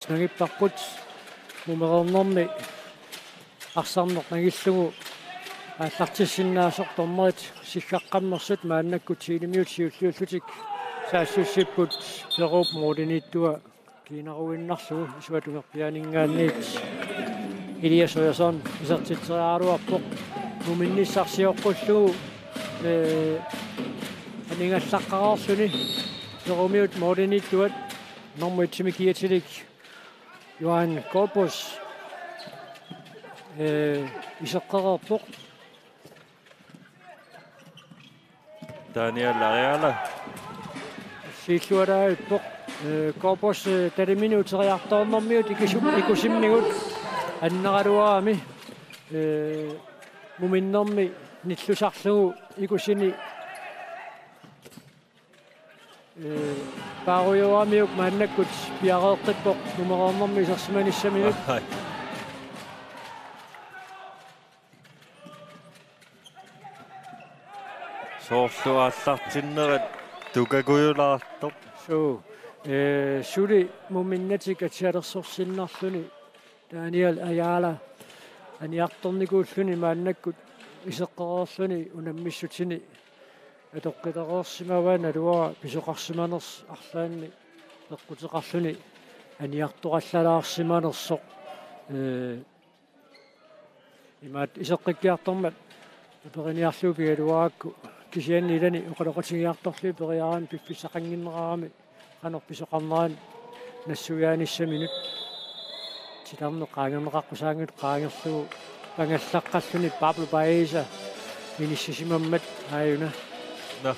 nangipparput numерernermi арсарнер нагиллугу аллартиссиннаасорторнерит сиггаққаммерсут мааннаккут сиилимиут сиуллууллутик саассуссиппут перууп модиниттуа кинаруиннарлугу исуатунгерпианингаанниит илиасоясон исертитсериааруарпоқ нуминниссарсиоққуллугу анингаллаққараарсуни перумиут модиниттуат нормуитсимикиатилик Johan Goldbus исеққараарпоқ Daniel Ariala сииллуалааппоқ Goldbus 3 минутериарторнэрмиут икусиммигут аннералуаами муминнэрми ниллусарлугу икусини паруйоамиук мааннаккут пиареэққиппоқ numерернэрми исерсиманиссаминут соорлуааллартиннерат тукакуйулаартоқ сули муминнатик атиалерсорсиннарлуни Daniel Ayala аниарторникууллуни мааннаккут исеққараарлуни унаммиссутини атоққитареерсимаваа налуара писоқарсиманерс арлаанни эққутеқарлуни аниартораллалаарсиманерсоқ имаат исеққиккиартормат периниарлуу пигалуаакку кисианнилани оқалоқатигиарторлу периараан пиффисақангиннераарами qanor pisoqarneraan nassuyaanissamинут титарне qaangerneqarqusaangit qaangerlugu pangallaqqalluni Pablo Baeza minissisimmammat aayuna no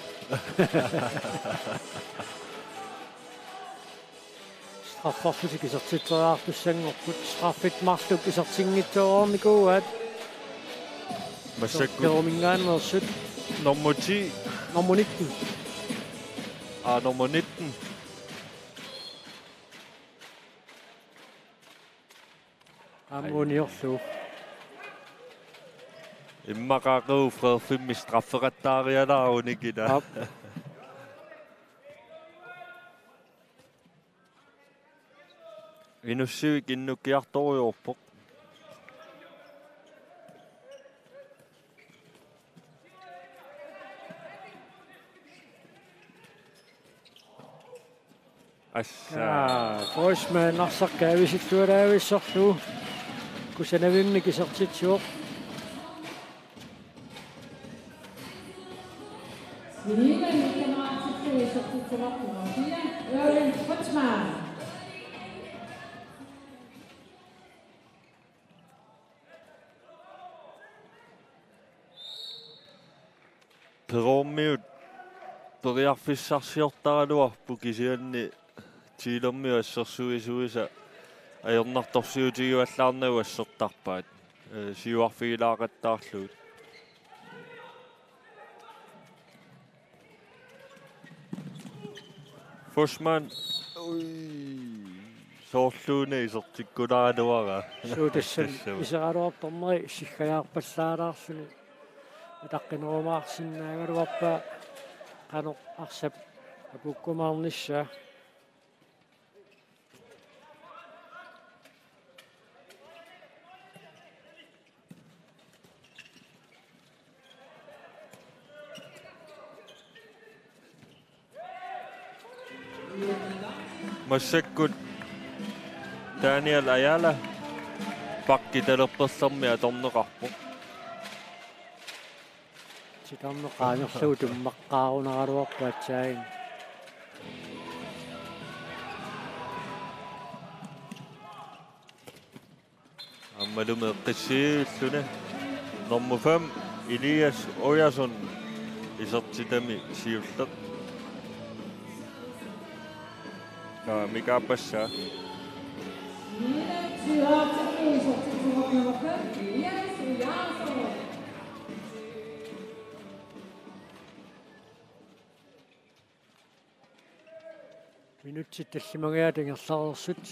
strafforlutik isertitteriartussanngorput straffit marluk isertinngittoornikuuat massakku perumingaannersut nummer 10 nummer 19 nummer 19 аммуниорлу иммақақуу фрерфимми страффеқаттаариалааруникила инуссуик иннуккиарторуйорпоқ Forsman narsarkaavissittualaavissarlu kusanavimmi kisertitsuoq Perommiut periarfissarsiortaraluarpu kisianni tiilermi assersuisuisa ajornartorsiutigiuallаарnagu assertarpaat siuarfigilaaqattaarluut Forsman soorluune isertikkulaaluara suutassan iseraluartorneri siggajaarpallaalaarluni utaqqinoomaarsinnaagaluarpa qanoq arsap apukkumaarnissa Massakkut Daniel Ayala pakkitalerpersermi atorneqarpoq sitarne qaanerlugu tummaqqaarunaruarpaatsaagin ammalume eqqisiillune nummer 5 Elias Ojason isertitami siulleq Mika passa. Minutsit tallimangiatingerlarersut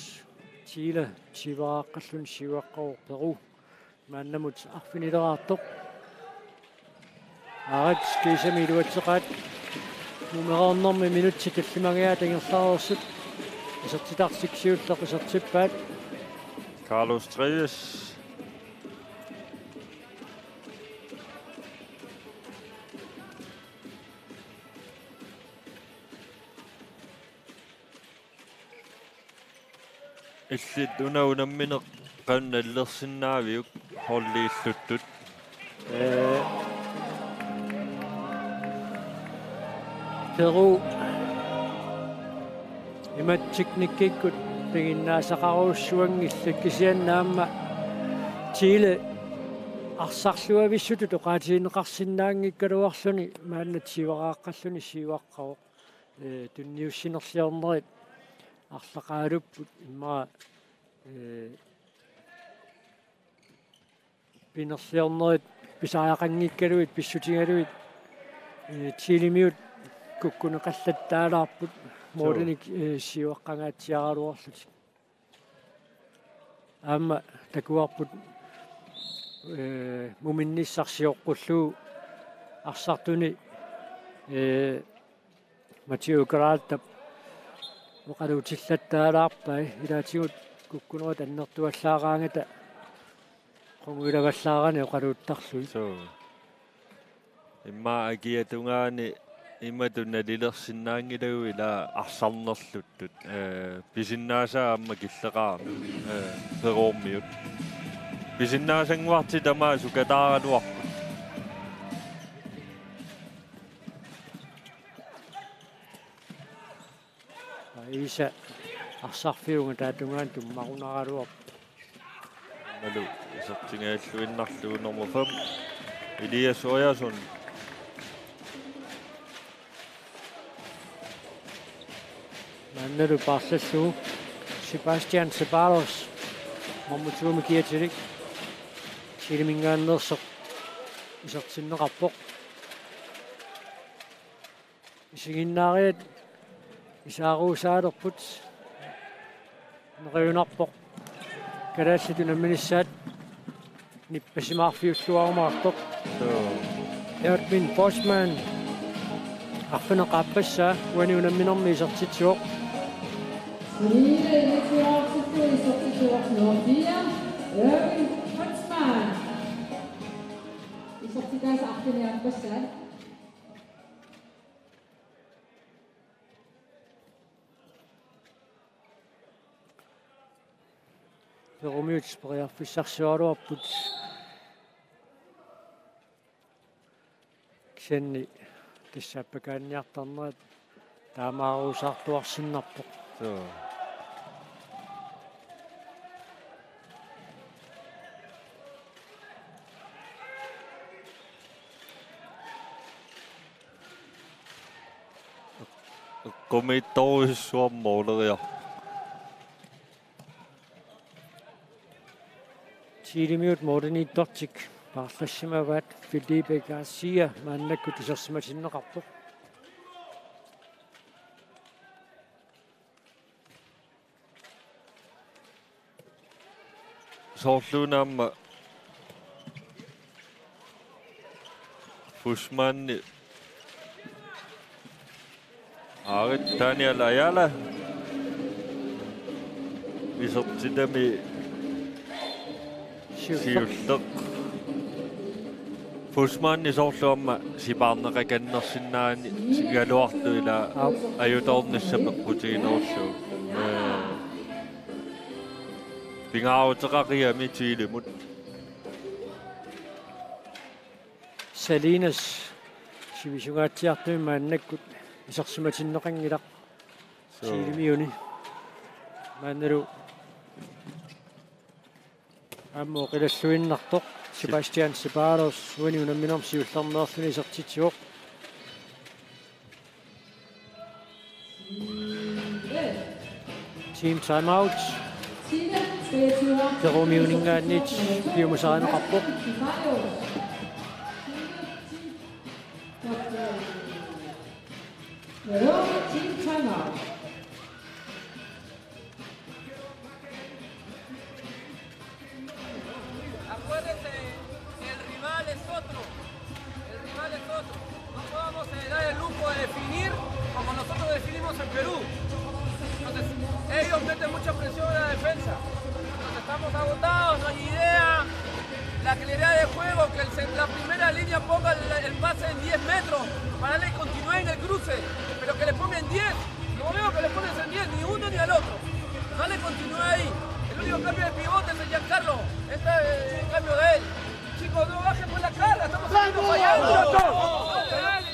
Chile chivaaqallun siuaqqaruq Peru maannamut arfinileraartoq arat kiisami luatseqaat numeraarnermi minutsit tallimangiatingerlarersut Isartitarsiksiulleq isartippaat. Carlos Treyes. Illit unaunammine qannallersinnaaviuk holliilluttut. Peru imatsiknikkikut piginnaasaqaruussuangillu kisiannaamma Chile арсарлуависсуту тоqaatiинеқарсинаангиккалуарлүни мааннатсиварааққаллүни сиваққао тунниуссинерлиорнерит арлақаалуппут иммаа пинерлиорнерит писааяқангиккалуит писсутингалуит тилимиут куккунеқаллаттаалаарпут мооденик сиваққангаатсиаралуарлут аама такуарпут муминниссарсиоққуллуу арсартуни Матио Граалтап оқалуутиллаттаалаарпай илаатигут куккунерат аннертуаллаараангата қонгуилаваллаарани оқалууттарлуи имма агиатунгаани иматунна лилерсиннаангилагу ила арсарнерлуттут писиннаасаа амма киллеқарами перууммиут писиннаасангуарти тамаасу катааралуарпут иса арсарфиунга таатунгаан туммарунаралуарп налу исертингааллуиннарлугу номер 5 Elias Oyasun маннеру парллу Sebastian Ceballos моммутуми киатирик силимингааннерсоқ исертиннеқарпоқ исигиннаариат исааруусаалерпут нериунарпоқ калааллиту намминиссаат ниппасимаарфиуллуарумаартоқ Erwin Bosman арфинеқарпассаа уаниунамминерми исертитсуоқ Erwin Bosman. Isortitas arfiniarpassaan. Perumiut priarfissarsualuarput кисанни тассааппакаанниартарнерат таамааруусаартуарсиннарпоқ комитторисsuarmooleriar Тилимиут модерниттортик парлассимаваат Филиппе Гарсия мааннакку тисерсиматиннеқарпоқ соорлуунаамма фусманни арит Daniel Ayala исертитами сиуллеқ фусманни соорлуамма сипаарнеқаканнерсинаани сигалуарту ила аюторниссапеққутигиноорлу пингааутеқариами тилимут Salinas сивисугаатсиартуми мааннаккут исерсиматиннеқангилақ тилимиуни мааннеру аммо қилаллуиннартоқ Sebastian Ceballos уаниунамминерм сиуллернеерлуни исертитсуоқ Team timeout Perumiuningaannit piumusaaneқарпоқ Team timeout. Acuérdense, el rival es otro. El rival es otro. No podemos dar el lujo de definir como nosotros definimos en Perú. Entonces, estamos agotados, no hay idea. La claridad de juego, que la primera línea ponga el pase en 10 metros para que continúe en el cruce, pero que le pongan 10. No veo que le ponen en 10, ni uno ni al otro. No le continúe ahí. El único cambio de pivote es el Giancarlo. Este es el cambio de él. Chicos, no bajen por la carga, estamos saliendo fallando. Dale,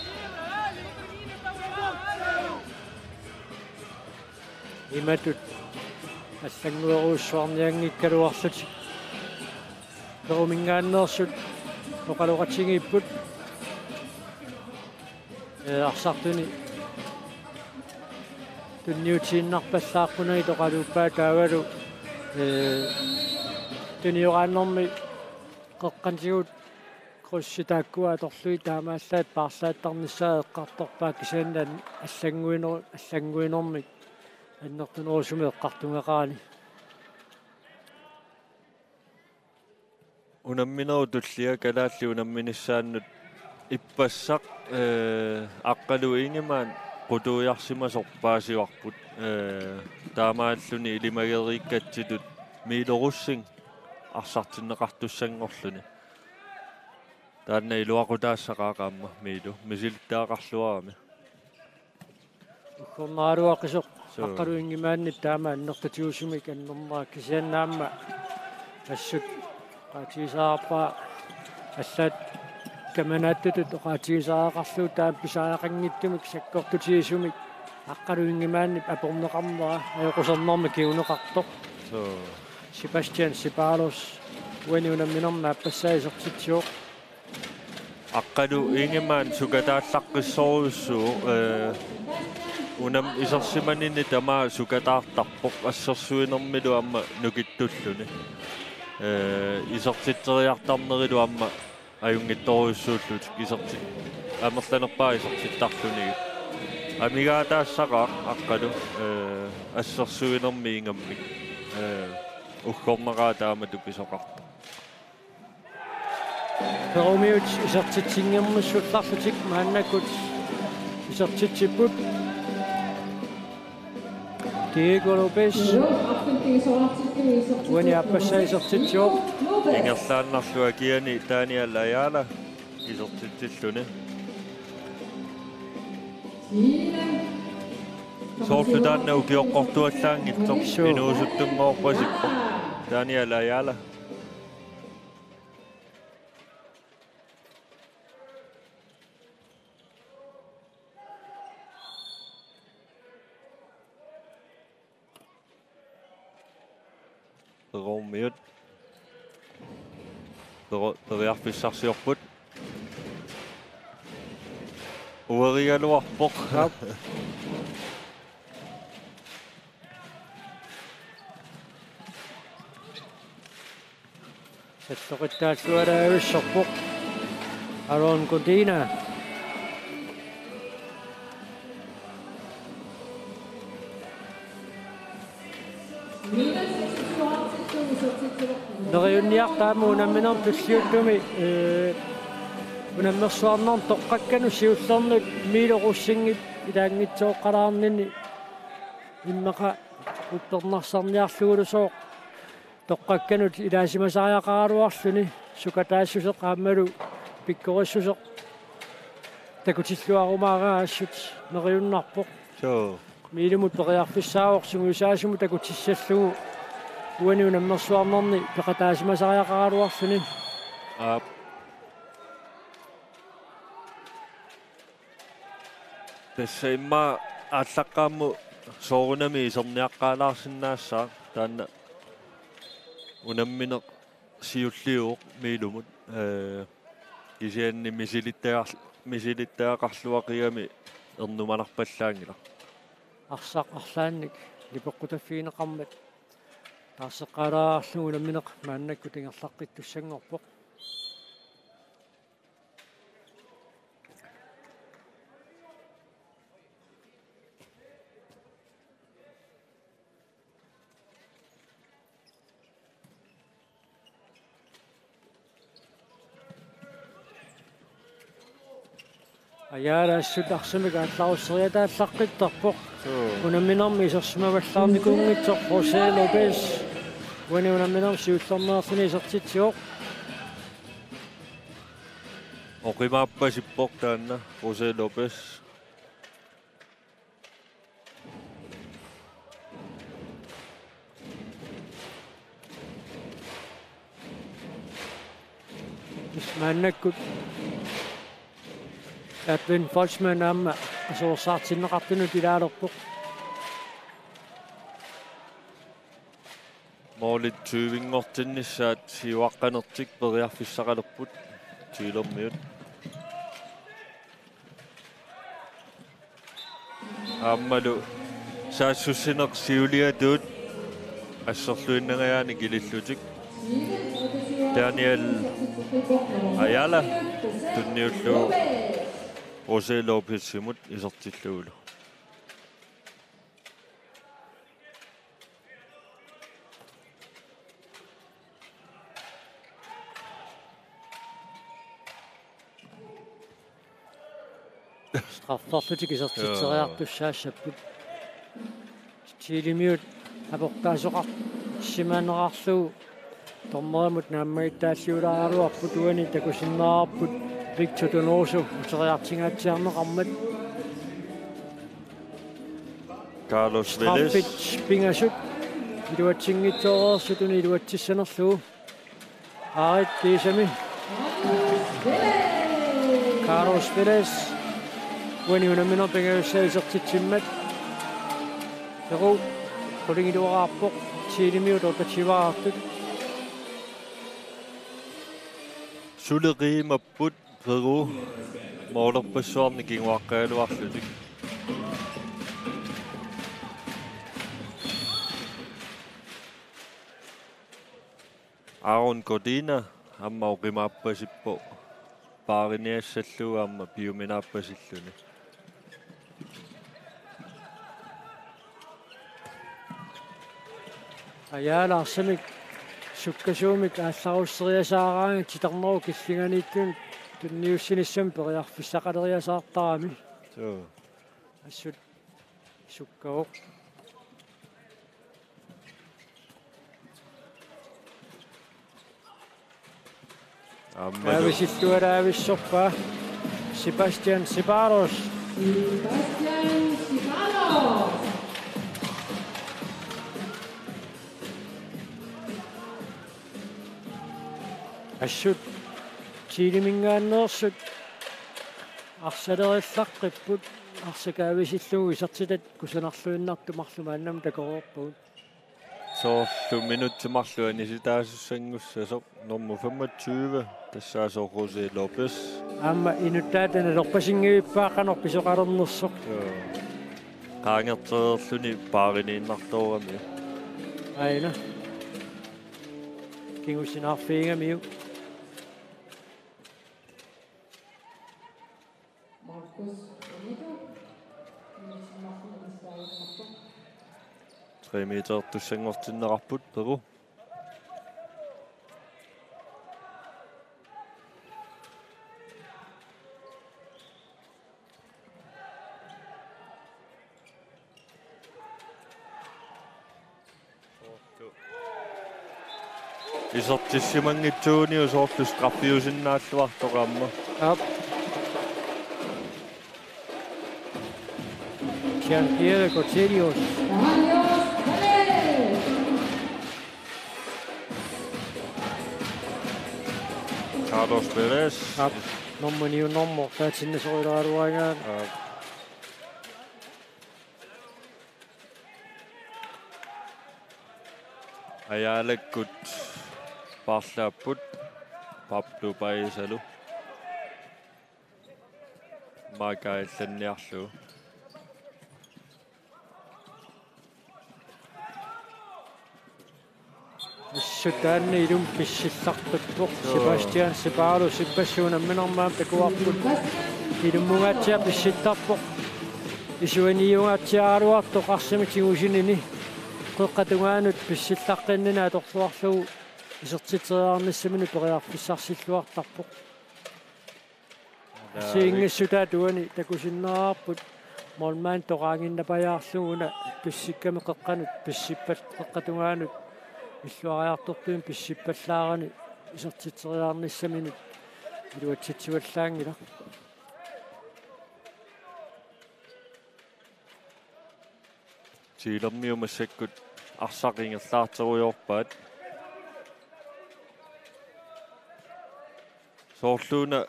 Imatut ассангуерусsuarnianngikkaluарлутик перумингааннерсут оқалоқатсигииппут арсартуни тунниутииннарпаллааққунай тоқалууппаа таавалу туниорааннэрми қеққантигут крусситааккуа аторлуи таамааллаат паарлааттарниссаа эққарторпаа кисааннаан аллангуинермик аннертунерусуми эққартунгеқаани унамминеру туллиа калаалли унамминиссааннут иппассақ аққалу ингимаан qutuyarsimasoq paasiuarput taamaalluni ilimageriikkatsitut miilorussing arsartinneqartussangorluni taanna iluaqutaassaqaaqaamma miilu misilittaaqarluarami ukhornaaruaqisoq aqqaluingimaannit taama annertatiusumik annermaa kisiannaamma assut qaatiisaarpaa аллаат каманааттутут оqaatigisaraaqarluu таапписаақангиттумик саккортутиисумик аққалуингимааннип апорнеқарнера аёқусернэрми киунеқартоқ Sebastian Ceballos уаниунамминерна аппассаисертитсиоқ аққалу ингимаан сукатааллаққиссоруссуу унам исерсиманинни тамаа сукатаартарпоқ ассерсуинермилу амма нукиттуллуни исертиттериартарнерилу амма аюнгитторуссууллут кисерти амерланерпаа исертиттарлуни амигаатаассақаа аққалу ассерсуинерми ингаммик уггорнераа таамату писоқарта Перумиут исертитсингермуссулларлутик мааннакут исертитсиппут Diego Lopez уани аппассаисертитсиоқ ингерлааннарлуа киани Таниал Аяла исертитсиллуни соорлутаанна укиоққортуаллаангитсоқ инуусуттунгоорпасиппо Таниал Аяла Romiot Teriarfissarsiorput Uerigaluarpoq Settoqittaassualaavissorpoq Aron Codina Neriunniartaamu unamminern tulliuttumi unammersuarnern toqqakkanu siullernik miilorussingit ilaangitsoqqalaarnini immaqa utternarsarniarlugulusooq toqqakkanut ilaasimasariaqaraluarluni sukataassuseq aammalu pikkorissuseq takutilluarumaara assut neriunnarpoq miilumut periarfissaaoq sunguisaasumu takutissаллугу уани унаммерсуарнерни пеқатаасимасариақараалуарсуни тассаимма ааллаққаамму соорунами исерниаққаалаарсиннаассаа таанна унамминеқ сиуллиуоқ миилумут кисианни мисилиттаақарлуақигами ернуманарпаллаангила арсаақарлаанник липеққутаффиинеқармат таассеққалаарлугу унамминеқ мааннакку тингерлаққиттуссангорпоқ Аяла ассутарсимик аалларуссериатааллаққиттарпоқ унамминерми исерсимаваллаарникуунгитсоқ Хосе Лопес униунамминерм сиуллернеерсини исертитсиоқ оқимааппасиппоқ таанна Jose Lopez исмааннаккут атвин фолсманаамма асуорсаартиннеқартуну пилаалерпоқ Målet 20-årtinnissat siuaqqanertik periarfissaqalerput tiilermiut aammalu saassussineq siuliatuut asserluinneriaani kilillutik Daniel Ayala tunniullu Jose Lopez simut isertilluulu strafffarlutik isertitseriartussaassapпут тилимиут апортаасоқар симаанерарлугу тормерамут нааммагиттаассиулааруарпут уани такусиннаарпут Victor Donoso утериартингаатсиарнеқармат Carlos Vélez пингасут илуатсингитсоорерсутуни илуатсиссанерлугу аарит кисами Carlos Vélez уани унаминер пингасаисертитсиммат перу колингилуараарпоқ тилимиут отатсиваартут Sulerimaput Peru Målerpersonen kinguaqqaaluarlutik Aaron Cordina amma oqimaapasippo paariniassallugu amma piuminaappasilluni аялаарсамик суккасуумик аалларуссериасаараанга титернеру киллиганииттун тунниуссиниссам периарфиссақалериасаартарами ассут суккаоқ ависиллуалаависсорпа Sebastian Ceballos ассут тилимингааннерсут арсалериллаққиппут арсакаависиллугу исертитат кусанарлуиннартумарлумааннам такорорпут så minuttimарлуани ситаасуссангуссасоқ норму 25 тассаасоо Jose Lopez аама инуттаатана лерпасингивиппааққанер писоқалернерсоқ qaangerteerluni paariniinnartoorami аина кингусинаарфиингамиу meter tussangortinnerarput Peru Isortissimangitsuuni usoorlu straffiusinnaalluartoqaamma Gianpiero Cotillos Carlos Vélez номманиу номмо таатсиннасоrilaaruagaan Ayalakkut Parlapput Pablo Baisalu Magaillanniarlu иссутаанни илум писсиллартутпоқ Sebastian Ceballos сиппассуунамминермаам такуарпут илуммугаатсиа писситтарпоқ исуаниугаатсиаалуартоқ арсами тигусинини қеққатунгаанут писсиллаққиннина аторлуарлугу исертитериарниссамини периарфиссарсиллуартарпоқ сиингиссутаа туани такусиннаарпут молмаан тоқаангиннапаяарлугуна писсикками қеққанут писсиппат қеққатунгаанут иллуариартортуин писсиппаллаарани исертитсериаарниссаминут илуатситсуаллаангила тилэрмиумассаккут арсақингерлаартеруйорпаат соорлууна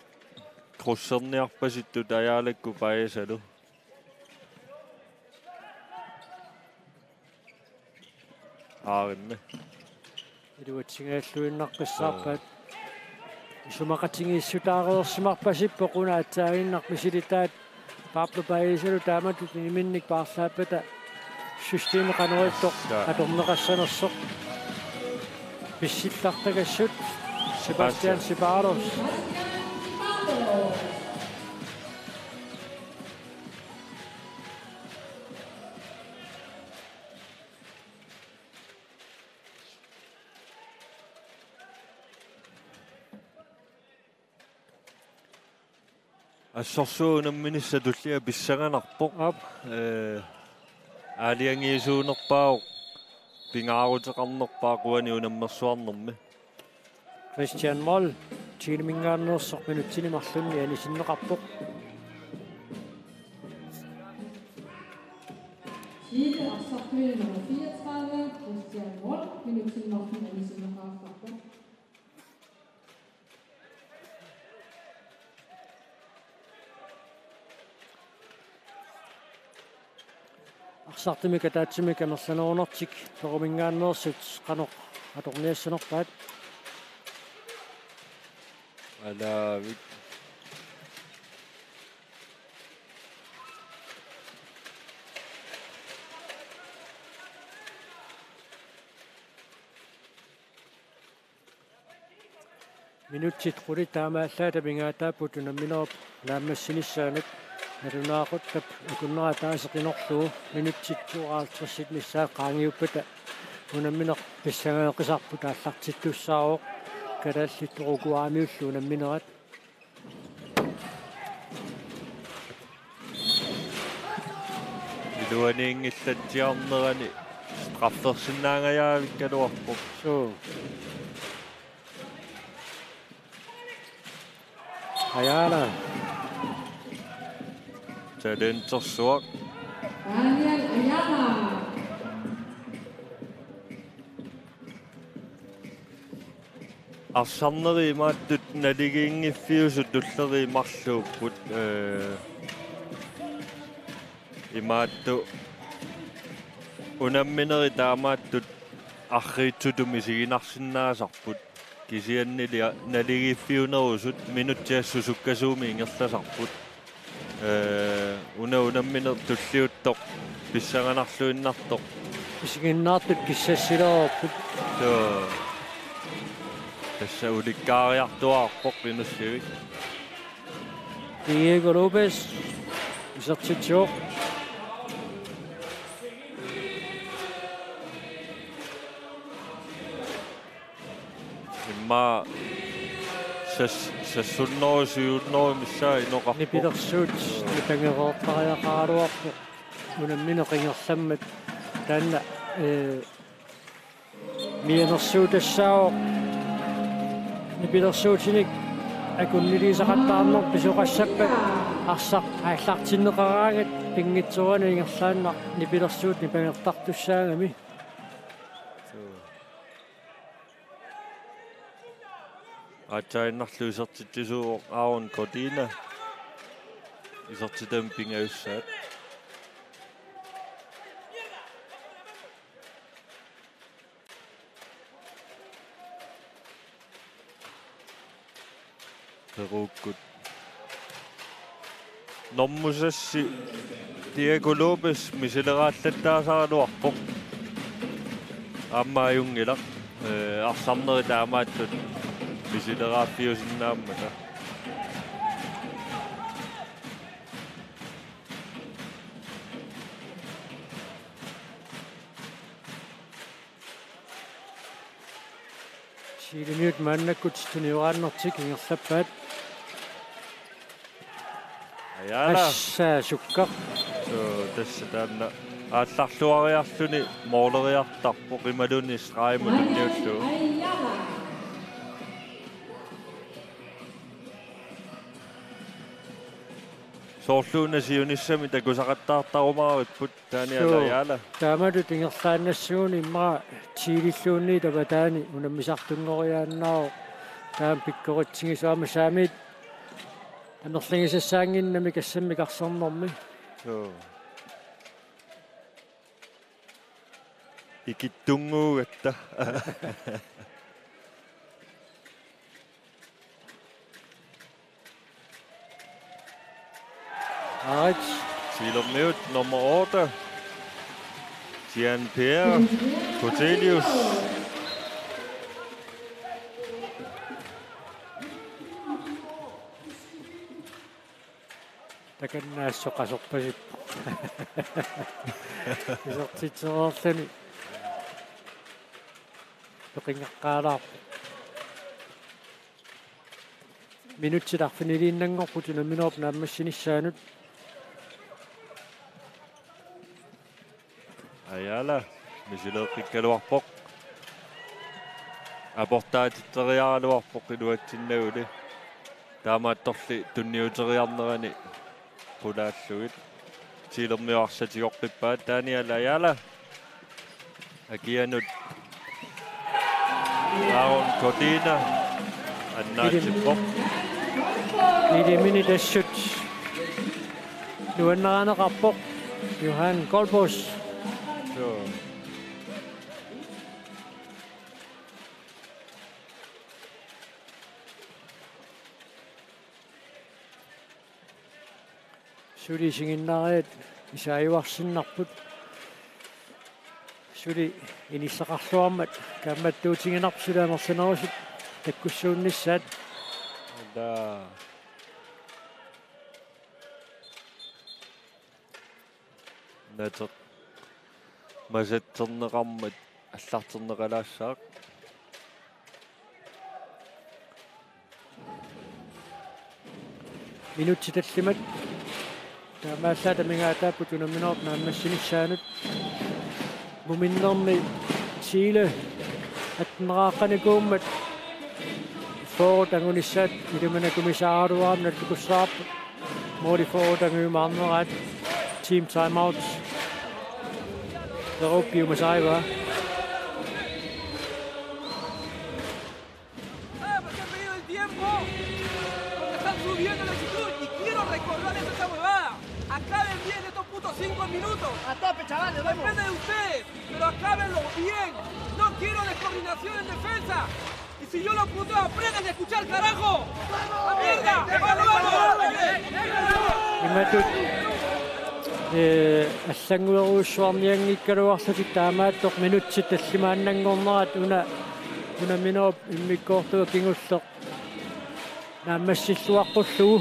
круссерниарпаситту таяалакку паисалу ааринна илуатсингааллуиннарпассаарпаат исумақатингииссутаареерсимарпасиппо қунаатсаагиннарписилитаат Pablo Paisalo тааматут иминник паарлааппата системи канериттоқ аторнеқассанерсоқ писсиллартагассут Sebastian Ceballos ассорсуунамминисса туллиа писсаганарпоқ аалиангиисуунерпаау пингаарутеқарнерпаа куани унаммерсуарнерми Christian Moll тилмингааннерсоқ минутсинимарлунни анисиннеқарпоқ Schiede Absachmühle Nummer 34, Christian Moll, Minuten noch von Elise Nachfrage. Arsaartimika taatsimika mersanerunertik torumingaannersut qanoq atorniassanerpaat алаавик minutsit quli taamaallaa tapingaataaput unamminerp naammassinissaanak nalunaaquttab ukunneraa taaseqinorluu minutsit 52 missaa qaangiuppata unammineq pissagaeqisarpu taallartittussaaroq kalaallit unamminerat илуаниингиллатсиарнерани страфферсиннаангаяавиккалуарпоқ суу Ayala талентерсуақ Daniel Ayala. арсарнеримааттут налигиингиффиусут туллеримарлууппут имаатту унамминери таамааттут арриитсутуми сигинарсинаасарпут кисианнили налигиффиунерусут минуттиассусуккасууми ингерласарпут унамминер туллиуттоқ писсаганарлуиннартоқ isiginnaartut kissassilerorput tässä ulikkaariartuarpoq inussuik Diego Lopez isertitsuoq imma sassunnorusiunnorumissaa inoqarpoq nipilersuut nipangereertariaqaaluarpu unammineqingerlammat taanna mianersuutassaaoq nipilersuutinik akunniliisaqattaarner pisuqassappat arsaq ааллартиннеқараагат пингитсуана ингерлаанна nipilersuut nipangertartussaangami атаиннарлу исертитсуоқ аарун Cordina исертитам пингаюссаат перуккут нормусасси Diego Lopez мисилерааллаттаасааралуарпоқ ааммааюнгила арсарнери таамааттут мисилерааппиусиннааммата силимиут мааннаккут туниорааннэртик ингерлаппаат аяла ассаа суккар so tässä tänne аалларлуариарлүни моолериартарпо qimалуни страйму тунниуллу соорлууна сиунissami такусақаттаартарумаариппут таани алаяала таамалу тингерлааннассууни иммаа тиилиллуунни табатаани унаммисартунгориааннаа таам пиккоритсигисуама саамит анерлигисассаангиннами кассамми карсарнэрми икиттунгуугатта Silomeut nummer 8. Jean-Pierre Cotelius. Takannaassоqasorpasip. Isortitsererlani. Peqingaqqaalaarpu. Minutsilарфинилииннангорпут наминооп нааммассинissaanut. Ayala, misileeqqikkaluarpoq aportaatitteriaraluarpoq iluatsinnauli taamaattorli tunniuteriarnerani qulaalluit siilermiuarsatigoqqippaat taaniala ayala akianut Aaron Cordina annaatippoq ilimini tassut nuanneraanaqarpoq Johan Kolbos Suli singinnareet isaiuarsinnarput suli inissaqarluarmat kaammattuutiginarpsulaamersanerusut takkussuunnissaat da nater масаттернеқармат аллартернеқалаассаақ минутситаллимат таамааллаата мингаатааппут унамминерп нааммассинissaanут муминнерми Чиле аттнерааққаникууммат форт ангунissaat илумана комиссааруаам наллукуссаарпу моли форт ангуимаарнераат team timeouts Europio Masaiwa. Porque han perdido el tiempo. Porque están subiendo la altitud y quiero recordarles esta huevada. Acaben bien estos putos 5 minutos. A tope, chavales, vamos. Depende de ustedes, pero acábenlo bien. No quiero descoordinación en defensa. Y si yo lo puteo, aprendan a escuchar, carajo. ¡A mierda! ¡Vamos! аллангуерууссуарниангиккалуарлутик таамааттоқ минутсит таллимааннангорнерат уна минооп иммиккоортуга кингуллеқ нааммассиллуаққуллугу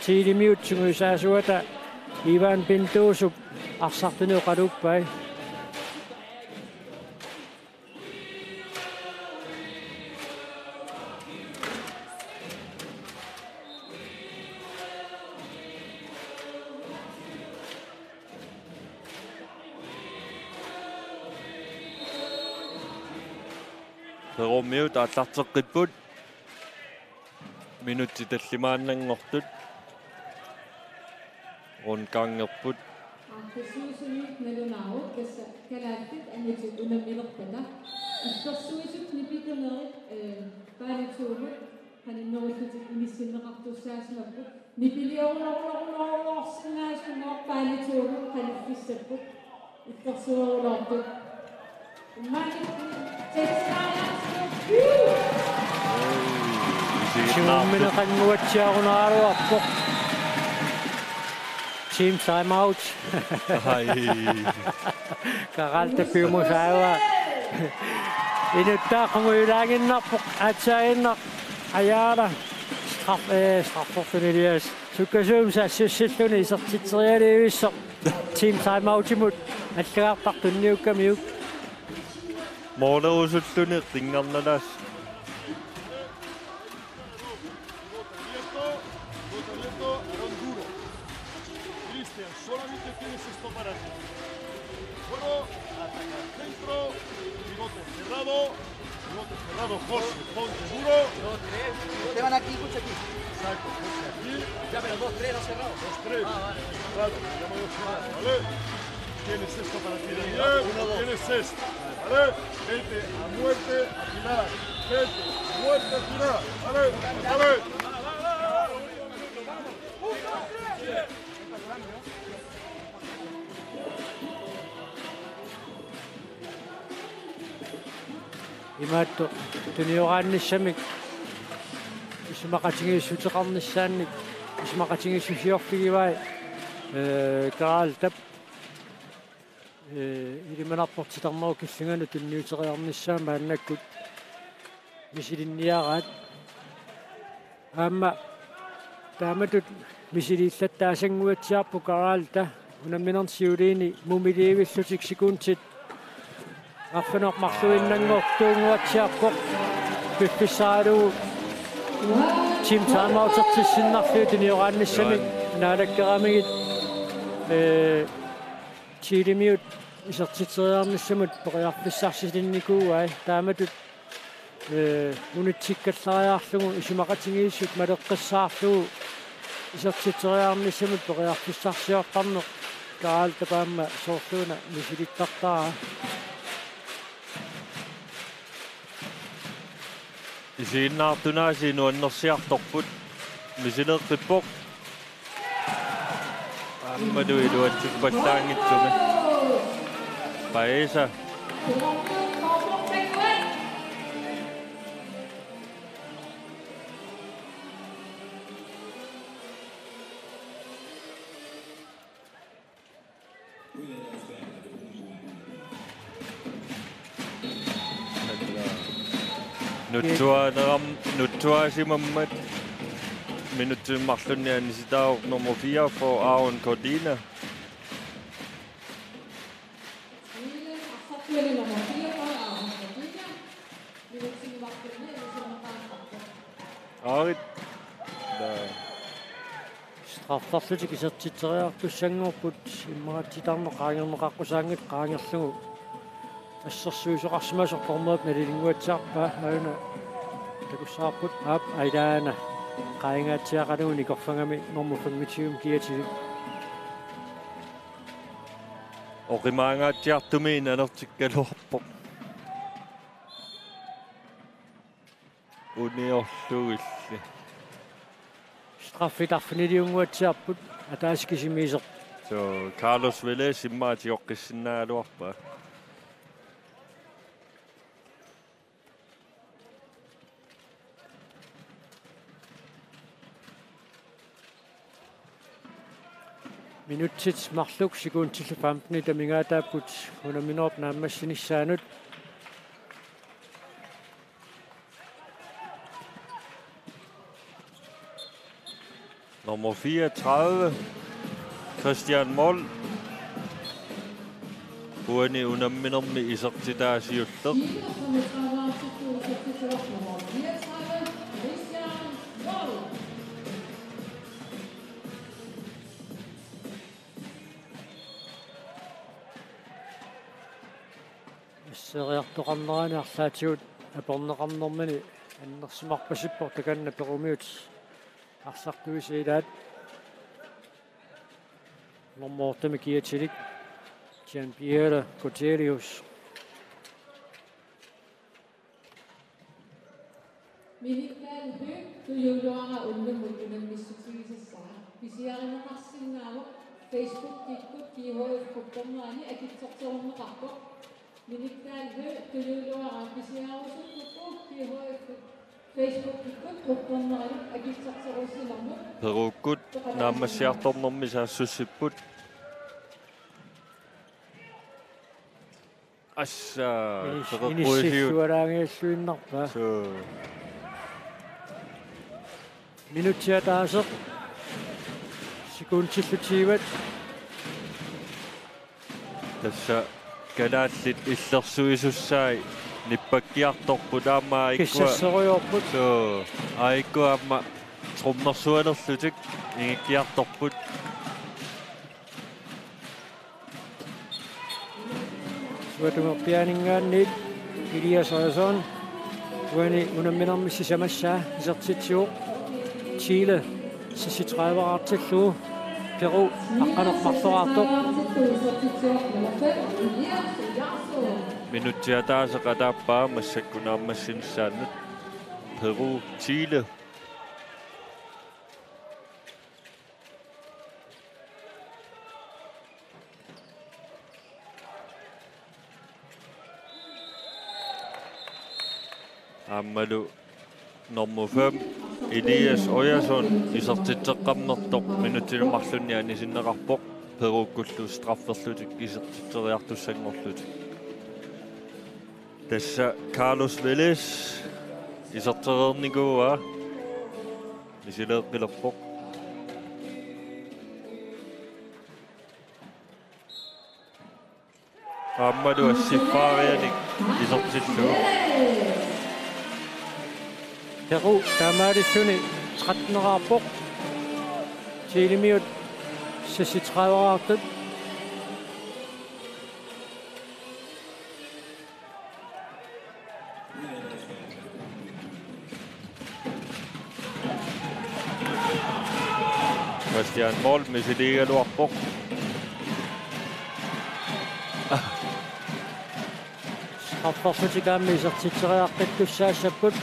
тиилимиутсугуисаасуата Иван Пинтуусуп арсартунео қалуппай Perumiut аллартеққиппут минутти таллимааннангортут рункаангерпут Arkesuusuni melunau kalaatit aniti unamilerpata ispersuisut nipitunerit paalituugut haninnerullutik inissinneqartussaasinapput nipiliornornornorsinnaasunnor paalituugut qaliffissapput ispersuorulortut Siummineqanguatsiarunaruarpoq team timeout qaraltappiumusaawa inuttaaqanguilaaginnarpoq aatsaainnaq ayaala straffortunilias sukkasuum saassissilluni isertitserialiuissoq team timeoutimut аллагаартартунниуккамиук моолерусуллуни рингерналаас Solamente tienes esto para ti. Bueno, ataca al centro, pivote cerrado, José, ponte duro. 2-3. Te van aquí, escucha aquí. Exacto, José aquí. Ya, pero 2-3 no cerrado. 2-3. Vale. Claro, ya me lo cerrado, ¿vale? Tienes esto para ti, Daniel. Tienes esto, ¿vale? Vete a muerte a tirar. Vete a muerte a tirar, ¿vale? ¿Vale? Имаатто туниораанниссамик исмақатингиссутеқарниссаанник исмақатингиссусиорфигивай караалтап илиманарпортитарнеру киссингану тунниутериарниссаама мааннаккут мисилинниараат аама тааматут мисилииллаттаасангуатсиарпу караалта унамминерсиулиини мумилиивиллутик секундит Affinok maksuinnangok tuunguatsiarpoq pippissaalu team timeoutertissinarlu tuniораанниссамик наалаккерамигит тилимиут исертитериарниссамут пориарписсарсилинникууай тааматут унитсиккаллариаарлугу исимақатингииссут малеққиссаарлугу исертитериарниссамут пориарписсарсиортарнеқ каалтапаама соорлууна мисилиттартаа Isiinnaartunaasi nuannersiartorput misileeqippoq ammadu iluatsukpallaangitsumi paisa Nutsuasimammat minutsimmarlunnianisitaaruq nummer 4 for Aron Cordina. Arit Straffarlutik isертитериартуссангорпут иммаратитарнеқаангернеқаққусаангит qaangerlugu ассерсуисоқарсимасоққормуат налилингуатсаарпа аюна такуссаарпут аап айдаана qaingaatiaqaluuni korfangami normu 25 kiatili oqimaangaatiartumiin anertikkaluarpoq uniorlugilli straffitarfiniliunguatsiarput ataaskisimiiseq so Carlos Vélez immaatioqqissinaaluarpa Minutsit marluk sekuntille 15 tamingaataaput unaminorp naammassinissaaanut nummer 34 Christian Moll Uani unamminermi isertitaasiulleq seriartoqarnerani arlaatigut aporneqarnermani annersimarpasippor takanna perumiut arsartuisilaat normortami kiatilik Jean-Pierre Cotelius Minikkaanhu tuyuluanga unnumut unammissutisissaa pisiarineqarsinnaamo Facebook tikkut kihoif kuppornerani akitsortornerqarpoq Minikkaanhu tuyuluanga pisiarusukku kihoif Facebook tikkut kuppornerani akitsortorusinermu perukkut naammassiartornermi saassussipput assa inissuaraangiassuinnarpa minutiataaseq sekuntillutiivat tassa kanaallit illersuisussaai nippakkiartorput aammaa ikkua kissasserujorput so aikua amma trummersuanerlutik ingikkiartorput Tuatungerpianingaannit Elias Ojason tuani unamminermissamassaa isertitsuuq Chile sisitraavaraartalluu Peru aqqanermarsoraartoq Minutiataaseqatappaa massakkunaammassinsaannut Peru Chile Ammalu nummer 5 Elias Ojason isertitteqqammertoq minutilumarlunniani sinneqarpoq Perukkullu strafferlutik isertitteriartussangorlutik Tassa Carlos Vélez iserterernikuua isileeqqilerpoq Ammalu assiffaarianik isertilluu Peru taamaalissuni 13-nerarpoq Chilimiut sisitraavaraartut Christian Moll misiligaluarpoq strafferlutikaammi isertitteriaqqitussaassapput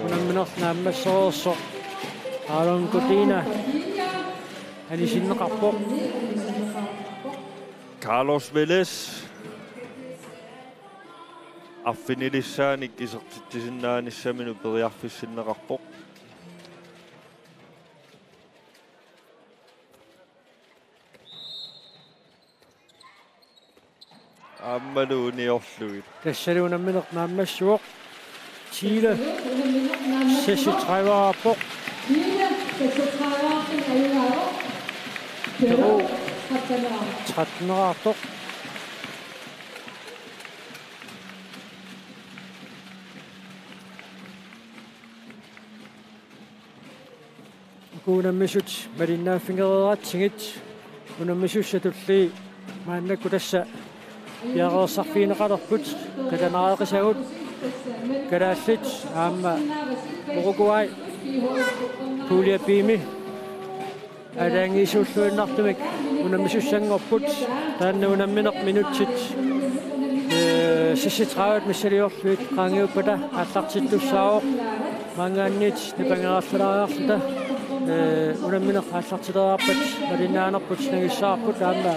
unamminernaammassoorso Aaron Coutinho anisinneqarpoq Carlos Vélez affinilissaanik isertittisinnaanissamilu periarfissinneqarpoq Ammalu uniorluit tassalu unamminernaammassuoq Chile sisitraavaraarpoq Peru 13-nerartoq kuunammisut malinnaaffingereeraatsigit unammissussatulli maannakku tassa piareersarfiineqalerput katanareqisagut kalaallit aamma Uruguay Julia Pimi alaangiisuulluinnartumik unammissussangorput taanna unammineq minutsit sisitraavat missaliorluit qaangiuppata аллартиттуссаавоқ мангааннит нипангерааллалаариарлута унамминеқ аллартилераарпат малиннаанерпут нагиссаарпут аама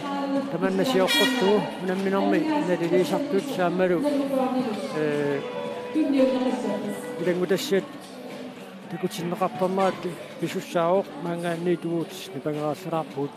таманнасиоққуттуу унамминерми налилисартут сааммалу илангутассиат такутиннеқарпарнаат писуссаавоқ мангааннит уут нипангерааллалаарпут